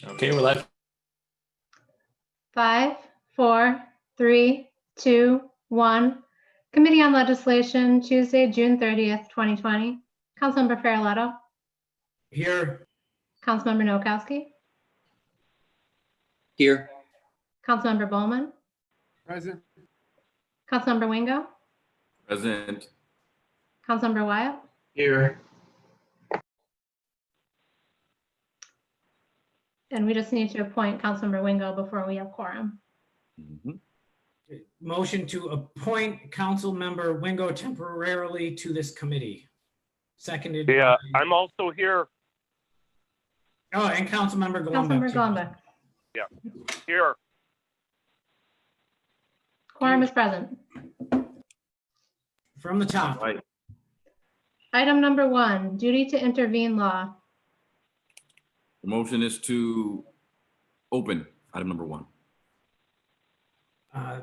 Okay, we're live. 5, 4, 3, 2, 1. Committee on Legislation, Tuesday, June 30th, 2020. Councilmember Farrelletto. Here. Councilmember Nowakowski. Here. Councilmember Bowman. Present. Councilmember Wingo. Present. Councilmember Wyatt. Here. And we just need to appoint Councilmember Wingo before we have quorum. Motion to appoint Councilmember Wingo temporarily to this committee. Seconded. Yeah, by, I'm also here. oh, and Councilmember Councilmember Golumback. Yeah, here. Quorum is present. From the top. Right. Item number 1, duty to intervene law. The motion is to open item number 1.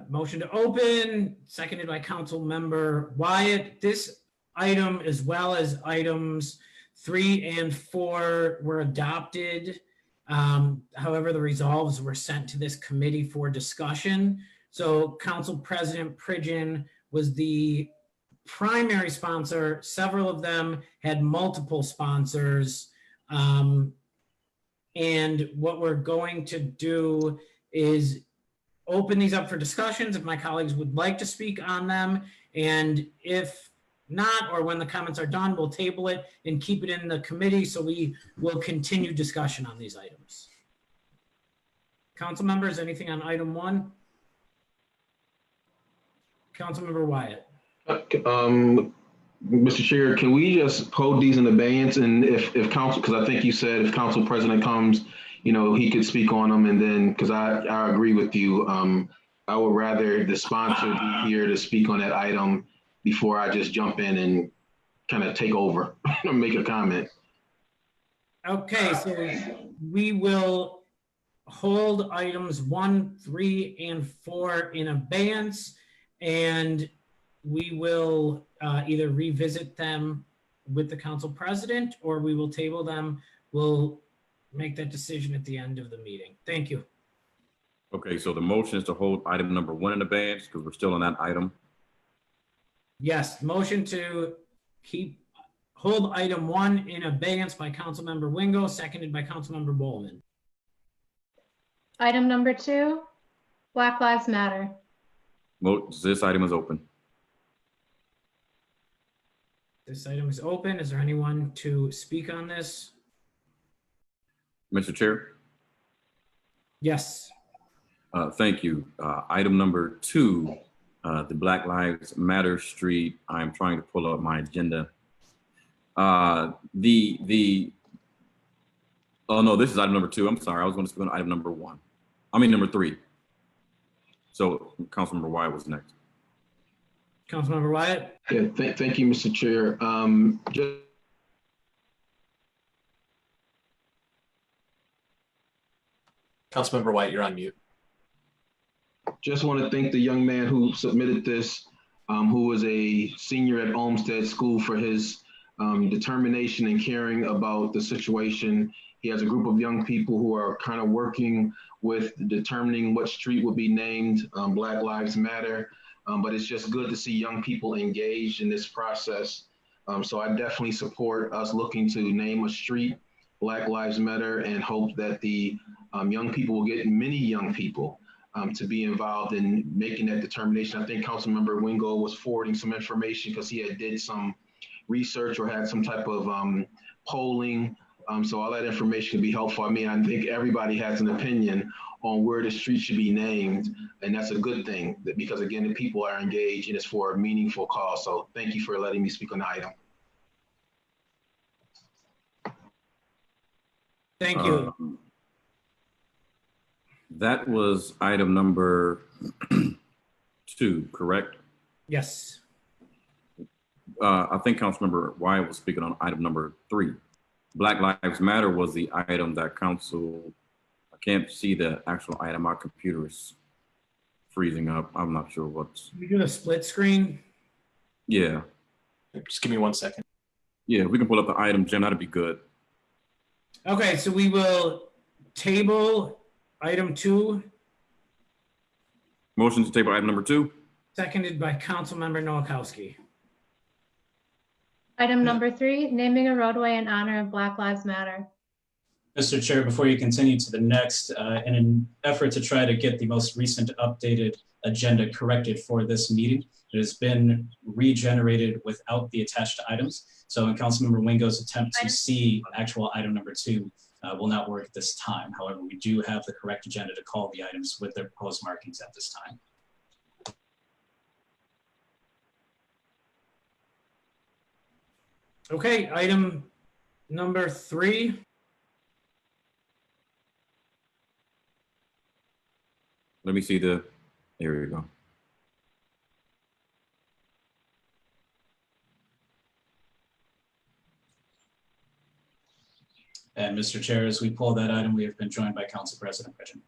Motion to open, seconded by Councilmember Wyatt. This item, as well as items 3 and 4, were adopted. However, the resolves were sent to this committee for discussion. So Council President Pridgen was the primary sponsor. Several of them had multiple sponsors. And what we're going to do is open these up for discussions if my colleagues would like to speak on them. And if not, or when the comments are done, we'll table it and keep it in the committee so we will continue discussion on these items. Council members, anything on item 1? Councilmember Wyatt. Mr. Chair, can we just hold these in abeyance, and if council, because I think you said if council president comes, you know, he could speak on them, and then, because I agree with you, I would rather the sponsor be here to speak on that item before I just jump in and kind of take over and make a comment. Okay, so we will hold items 1, 3, and 4 in abeyance, and we will either revisit them with the council president, or we will table them. We'll make that decision at the end of the meeting. Thank you. Okay, so the motion is to hold item number 1 in abeyance because we're still on that item. Yes, motion to hold item 1 in abeyance by Councilmember Wingo, seconded by Councilmember Bowman. Item number 2, Black Lives Matter. This item is open. This item is open. Is there anyone to speak on this? Mr. Chair? Yes. Thank you. Item number 2, the Black Lives Matter Street. I'm trying to pull up my agenda. Oh no, this is item number 2. I'm sorry. I was going to speak on item number 1. I mean, number 3. So Councilmember Wyatt was next. Councilmember Wyatt. Yeah, thank you, Mr. Chair. Councilmember White, you're on mute. Just want to thank the young man who submitted this, who was a senior at Olmsted School, for his determination and caring about the situation. He has a group of young people who are kind of working with determining what street will be named Black Lives Matter. But it's just good to see young people engaged in this process. So I definitely support us looking to name a street Black Lives Matter, and hope that the young people will get many young people to be involved in making that determination. I think Councilmember Wingo was forwarding some information because he had did some research or had some type of polling. So all that information can be helpful. I mean, I think everybody has an opinion on where the street should be named, and that's a good thing, because again, the people are engaged and it's for a meaningful cause. So thank you for letting me speak on the item. Thank you. That was item number 2, correct? Yes. I think Councilmember Wyatt was speaking on item number 3. Black Lives Matter was the item that council, I can't see the actual item. My computer is freezing up. I'm not sure what's. We do a split screen. Yeah. Just give me 1 second. Yeah, we can pull up the item, Jim. That'd be good. Okay, so we will table item 2, Motion to table item number 2. seconded by Councilmember Noakowski. Item number 3, naming a roadway in honor of Black Lives Matter. Mr. Chair, before you continue to the next, in an effort to try to get the most recent updated agenda corrected for this meeting, it has been regenerated without the attached items. So in Councilmember Wingo's attempt to see actual item number 2 will not work at this time. However, we do have the correct agenda to call the items with their proposed markings at this time. Okay, item number 3. Let me see the, here we go. And Mr. Chair, as we pull that item, we have been joined by Council President Pridgen.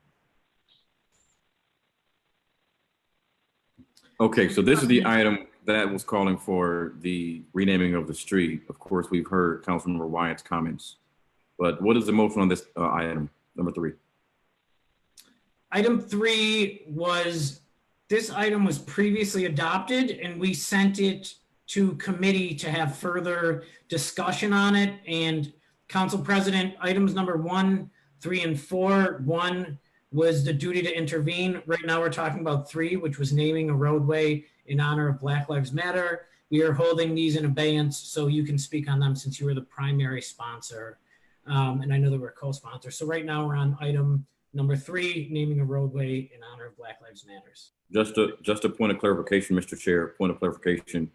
Okay, so this is the item that was calling for the renaming of the street. Of course, we've heard Councilmember Wyatt's comments, but what is the motion on this item, number 3? Item 3 was, this item was previously adopted and we sent it to committee to have further discussion on it. And Council President, items number 1, 3, and 4. 1 was the duty to intervene. Right now we're talking about 3, which was naming a roadway in honor of Black Lives Matter. We are holding these in abeyance so you can speak on them since you were the primary sponsor. And I know that we're co-sponsors. So right now we're on item number 3, naming a roadway in honor of Black Lives Matters. Just a point of clarification, Mr. Chair, point of clarification.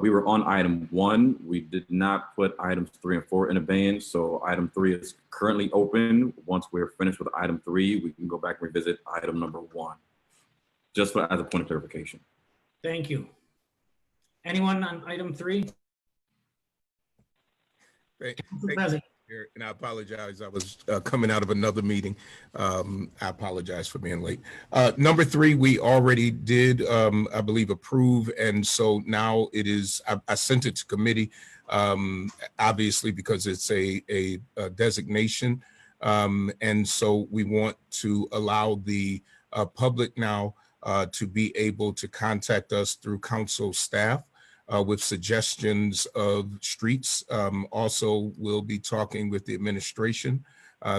We were on item 1. We did not put items 3 and 4 in abeyance. So item 3 is currently open. Once we're finished with item 3, we can go back and revisit item number 1. Just as a point of clarification. Thank you. Anyone on item 3? Thank President. you, and I apologize. I was coming out of another meeting. I apologize for being late. Number 3, we already did, I believe, approve, and so now it is. I sent it to committee, obviously because it's a designation, and so we want to allow the public now to be able to contact us through council staff with suggestions of streets. Also, we'll be talking with the administration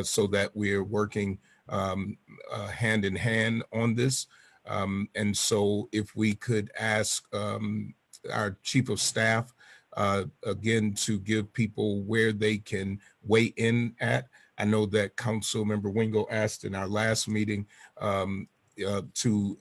so that we're working hand in hand on this. And so if we could ask our chief of staff again to give people where they can weigh in at. I know that Council Member Wingo asked in our last meeting to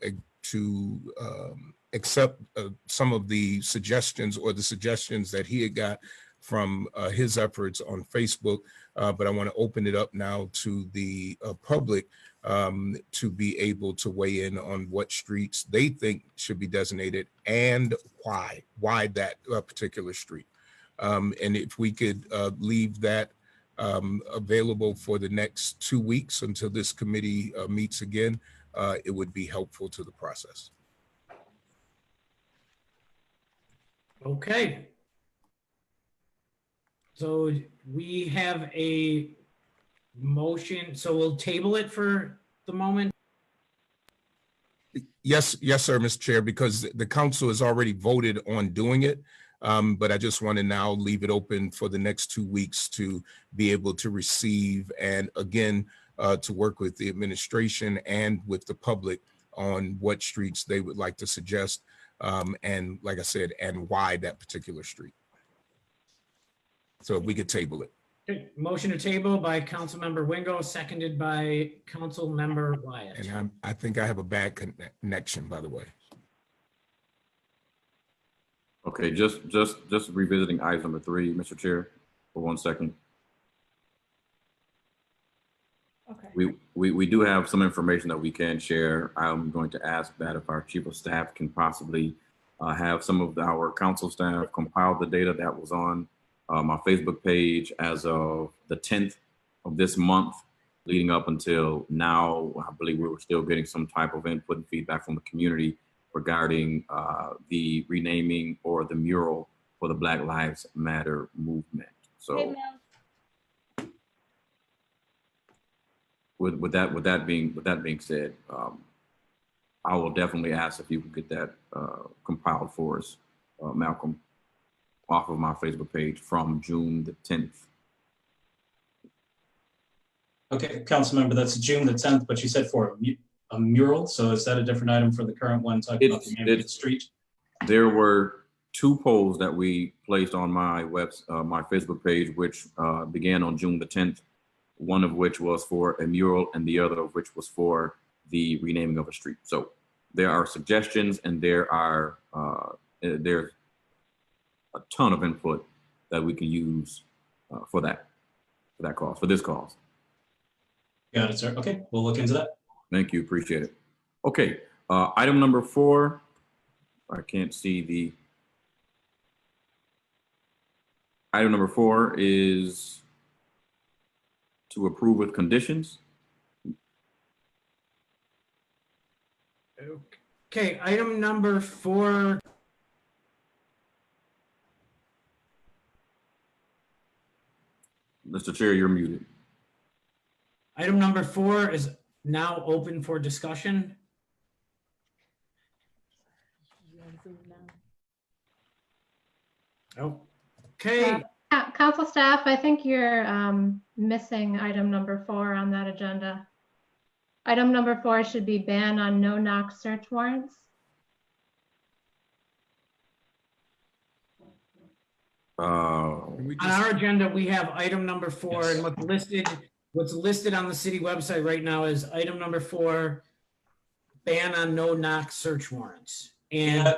accept some of the suggestions or the suggestions that he had got from his efforts on Facebook, but I want to open it up now to the public to be able to weigh in on what streets they think should be designated and why that particular street. And if we could leave that available for the next 2 weeks until this committee meets again, it would be helpful to the process. Okay. So we have a motion, so we'll table it for the moment. Yes, sir, Mr. Chair, because the council has already voted on doing it. But I just want to now leave it open for the next 2 weeks to be able to receive and again, to work with the administration and with the public on what streets they would like to suggest. And like I said, and why that particular street. So if we could table it. Okay, motion to table by Councilmember Wingo, seconded by Councilmember Wyatt. And I think I have a bad connection, by the way. Okay, just revisiting item number 3, Mr. Chair, for 1 second. Okay. We do have some information that we can share. I'm going to ask that if our chief of staff can possibly have some of our council staff compile the data that was on my Facebook page as of the 10th of this month, leading up until now. I believe we were still getting some type of input and feedback from the community regarding the renaming or the mural for the Black Lives Matter movement. So with that being said, I will definitely ask if you can get that compiled for us, Malcolm, off of my Facebook page from June the 10th. Okay, council member, that's June the 10th, but you said for a mural. So is that a different item for the current one talking about the Manfred Street? There were 2 polls that we placed on my my Facebook page, which began on June the 10th. One of which was for a mural, and the other of which was for the renaming of a street. So there are suggestions, and there's a ton of input that we can use for this cause. Got it, sir. Okay, we'll look into that. Thank you, appreciate it. Okay, item number 4. I can't see the. Item number 4 is to approve with conditions. Okay, item number 4. Mr. Chair, you're muted. Item number 4 is now open for discussion. Okay, Council staff, I think you're missing item number 4 on that agenda. Item number 4 should be ban on no-knock search warrants. Uh, on our agenda, we have item number 4, and what's listed on the city website right now is item number 4, ban on no-knock search warrants. And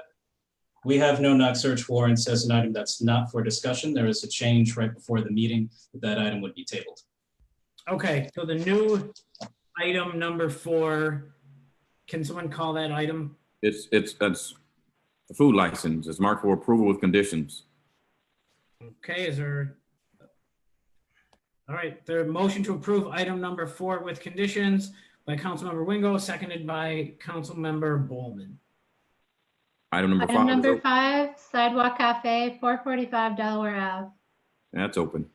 we have no knock search warrants as an item that's not for discussion. There is a change right before the meeting that item would be tabled. okay, so the new item number 4, can someone call that item? that's the food license. It's marked for approval with conditions. Okay, is there? All right, the motion to approve item number 4 with conditions by Councilmember Wingo, seconded by Councilmember Bowman. Item number 5. Item is number open. 5, Sidewalk Cafe, 445 Delaware Ave. That's open.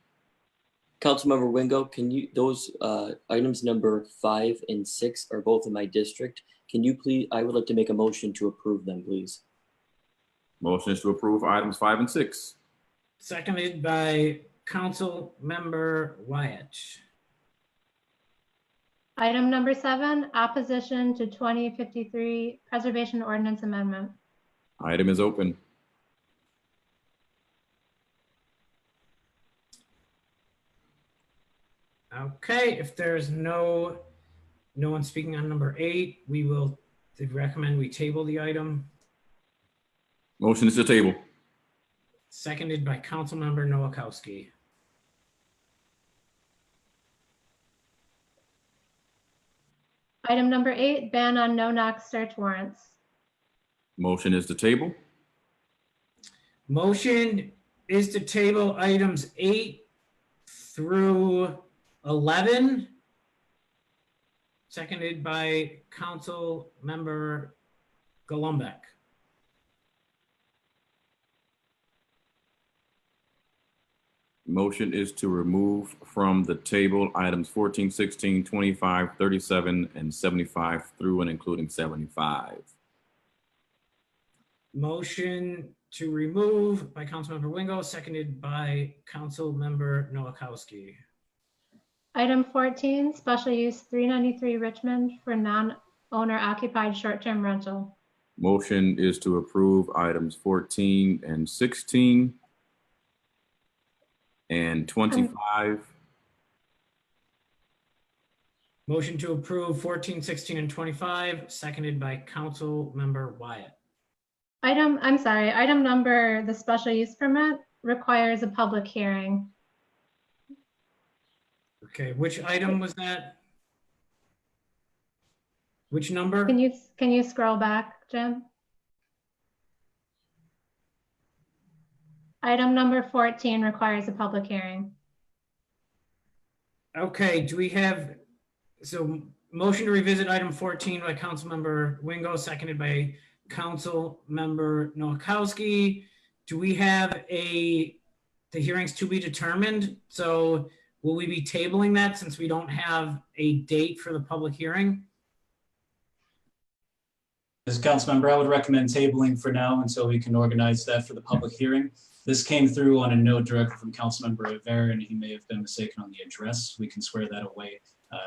Councilmember Wingo, can you, those items number 5 and 6 are both in my district. Can you please, I would like to make a motion to approve them, please. Motion is to approve items 5 and 6. Seconded by Councilmember Wyatt. Item number 7, opposition to 2053 Preservation Ordinance Amendment. Item is open. Okay, if there's no one speaking on number 8, we will recommend we table the item. Motion is to table. Seconded by Councilmember Nowakowski. Item number 8, ban on no-knock search warrants. Motion is to table. Motion is to table items 8 through 11. Seconded by Councilmember Golombek. Motion is to remove from the table items 14, 16, 25, 37, and 75 through and including 75. Motion to remove by Councilmember Wingo, seconded by Councilmember Nowakowski. Item 14, special use 393 Richmond for non-owner occupied short-term rental. Motion is to approve items 14 and 16 and 25. Motion to approve 14, 16, and 25, seconded by Councilmember Wyatt. I'm sorry, item number, the special use permit requires a public hearing. Okay, which item was that? Which number? Can you scroll back, Jim? Item number 14 requires a public hearing. Okay, do we have, so motion to revisit item 14 by Councilmember Wingo, seconded by Councilmember Nowakowski. Do we have the hearings to be determined? So Will we be tabling that since we don't have a date for the public hearing? As a council member, I would recommend tabling for now until we can organize that for the public hearing. This came through on a note directly from Councilmember Rivera, and he may have been mistaken on the address. We can square that away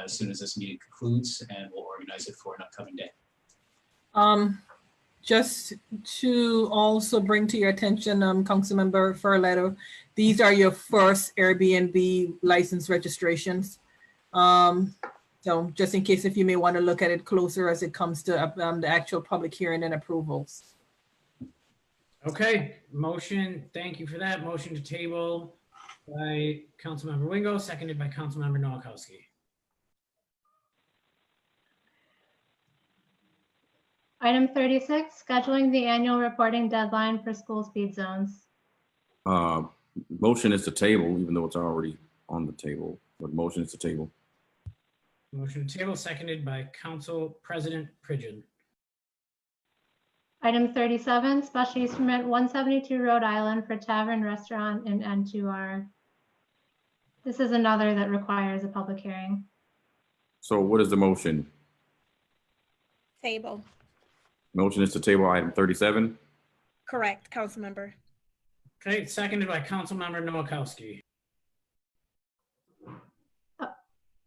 as soon as this meeting concludes, and we'll organize it for an upcoming day. Just to also bring to your attention, Councilmember Farletto, these are your first Airbnb license registrations. So just in case if you may want to look at it closer as it comes to the actual public hearing and approvals. Okay, motion, thank you for that. Motion to table by Councilmember Wingo, seconded by Councilmember Noakowski. Item 36, scheduling the annual reporting deadline for school speed zones. Motion is to table, even though it's already on the table, but motion is to table. Motion to table, seconded by Council President Pridgen. Item 37, special use permit 172 Rhode Island for tavern, restaurant, and N2R. This is another that requires a public hearing. So what is the motion? Table. Motion is to table item 37. Correct, council member. Okay, seconded by Councilmember Noakowski.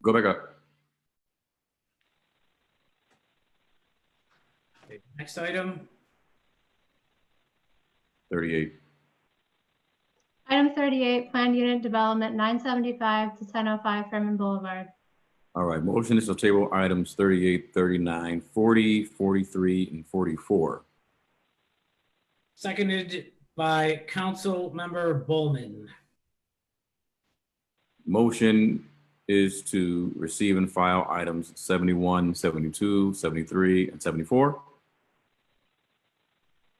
Go back up. Okay, next item. 38. Item 38, planned unit development 975 to 1005 Freeman Boulevard. All right, motion is to table items 38, 39, 40, 43, and 44. Seconded by Councilmember Bowman. Motion is to receive and file items 71, 72, 73, and 74.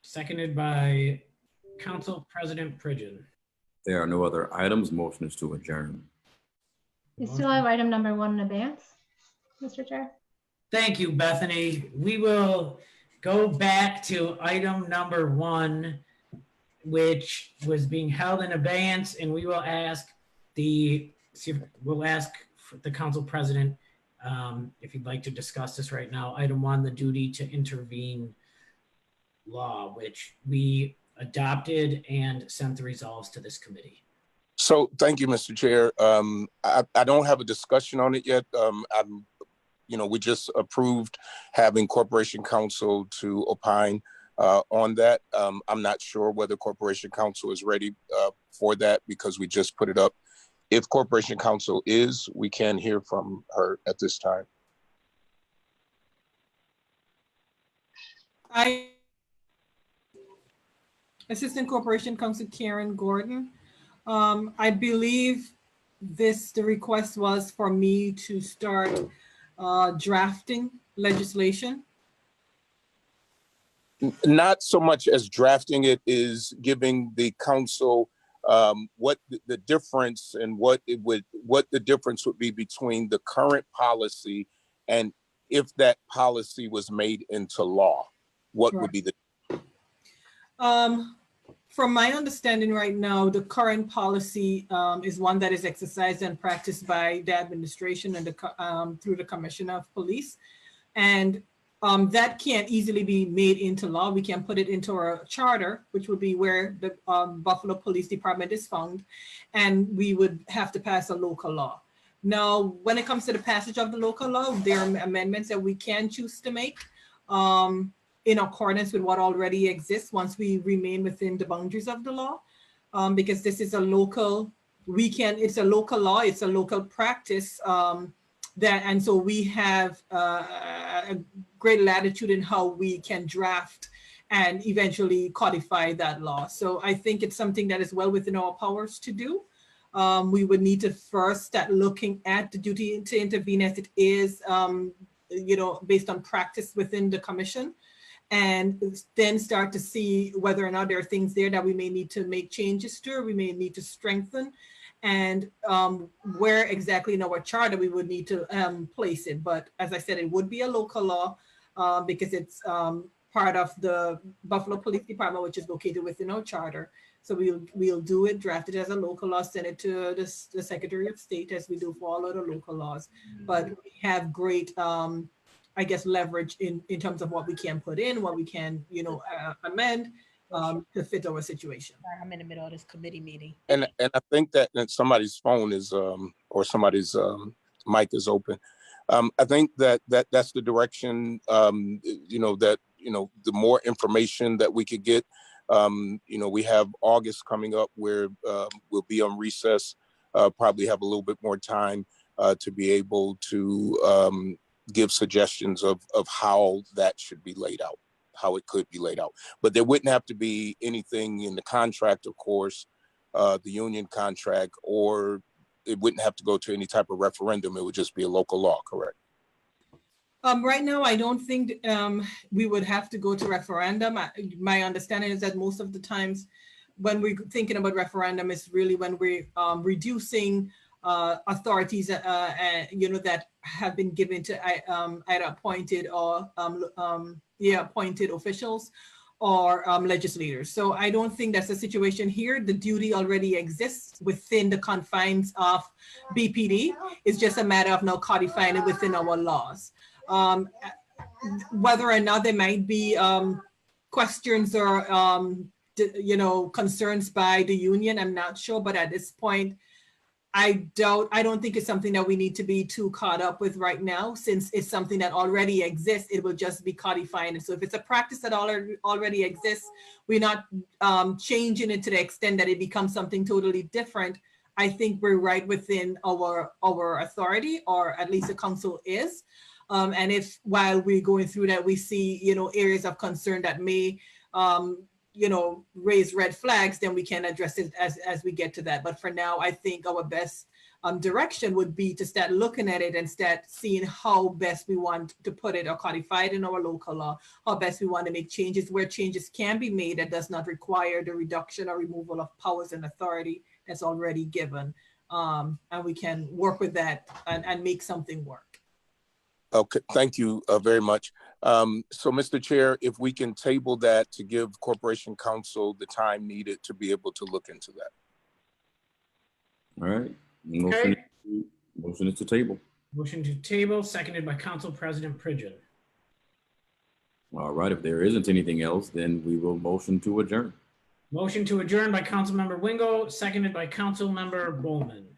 Seconded by Council President Pridgen. There are no other items. Motion is to adjourn. You still have item number 1 in advance, Mr. Chair. Thank you, Bethany. We will go back to item number 1, which was being held in abeyance, and we will ask the council president if you'd like to discuss this right now. Item 1, the duty to intervene law, which we adopted and sent the resolves to this committee. So thank you, Mr. Chair. I don't have a discussion on it yet. We just approved having Corporation Counsel to opine on that. I'm not sure whether Corporation Counsel is ready for that because we just put it up. If Corporation Counsel is, we can hear from her at this time. Assistant Corporation Counsel Karen Gordon. I believe the request was for me to start drafting legislation. Not so much as drafting it is giving the council what the difference and what the difference would be between the current policy and if that policy was made into law, what would be the From my understanding right now, the current policy is one that is exercised and practiced by the administration and through the Commissioner of Police. And that can't easily be made into law. We can put it into our charter, which would be where the Buffalo Police Department is found. And we would have to pass a local law. Now, when it comes to the passage of the local law, there are amendments that we can choose to make in accordance with what already exists once we remain within the boundaries of the law, because this is a local, it's a local law, it's a local practice and so we have a great latitude in how we can draft and eventually codify that law. So I think it's something that is well within our powers to do. We would need to first start looking at the duty to intervene as it is, based on practice within the commission, and then start to see whether or not there are things there that we may need to make changes to, or we may need to strengthen, and where exactly in our charter we would need to place it. But as I said, it would be a local law because it's part of the Buffalo Police Department, which is located within our charter. So we'll do it, draft it as a local law, send it to the Secretary of State, as we do for all other local laws. But we have great, I guess, leverage in terms of what we can put in, what we can, amend to fit our situation. I'm in the middle of this committee meeting. And I think that somebody's phone is or somebody's mic is open. I think that's the direction. The more information that we could get. We have August coming up where we'll be on recess. Probably have a little bit more time to be able to give suggestions of how that should be laid out, how it could be laid out. But there wouldn't have to be anything in the contract, of course, the union contract, or it wouldn't have to go to any type of referendum. It would just be a local law, correct? Right now, I don't think we would have to go to referendum. My understanding is that most of the times when we're thinking about referendum is really when we're reducing authorities, that have been given to either appointed or appointed officials or legislators. So I don't think that's the situation here. The duty already exists within the confines of BPD. It's just a matter of now codifying it within our laws. Whether or not there might be questions or concerns by the union, I'm not sure. But at this point, I don't think it's something that we need to be too caught up with right now, since it's something that already exists. It will just be codifying it. So if it's a practice that already exists, we're not changing it to the extent that it becomes something totally different. I think we're right within our authority, or at least the council is. And if while we're going through that, we see, areas of concern that may, raise red flags, then we can address it as we get to that. But for now, I think our best direction would be to start looking at it and start seeing how best we want to put it or codify it in our local law, how best we want to make changes where changes can be made that does not require the reduction or removal of powers and authority that's already given. And we can work with that and make something work. Okay, thank you very much. So, Mr. Chair, if we can table that to give Corporation Counsel the time needed to be able to look into that. All right. Okay. Motion is to table. Motion to table, seconded by Council President Pridgen. All right. If there isn't anything else, then we will motion to adjourn. Motion to adjourn by Councilmember Wingo, seconded by Councilmember Bowman.